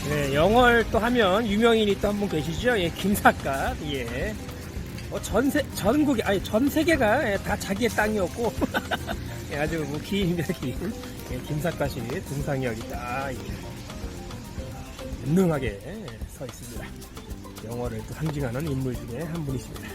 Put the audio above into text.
네, 영월 또 하면 유명인이 또 한 분 계시죠? 예, 김삿갓. 예. 전국에, 아니, 전 세계가 예, 다 자기의 땅이었고, 예, 아주 뭐 기입니다, 기. 예, 김삿갓이 등산역이 딱 이렇게 운능하게 서 있습니다. 영월을 또 상징하는 인물 중에 한 분이십니다.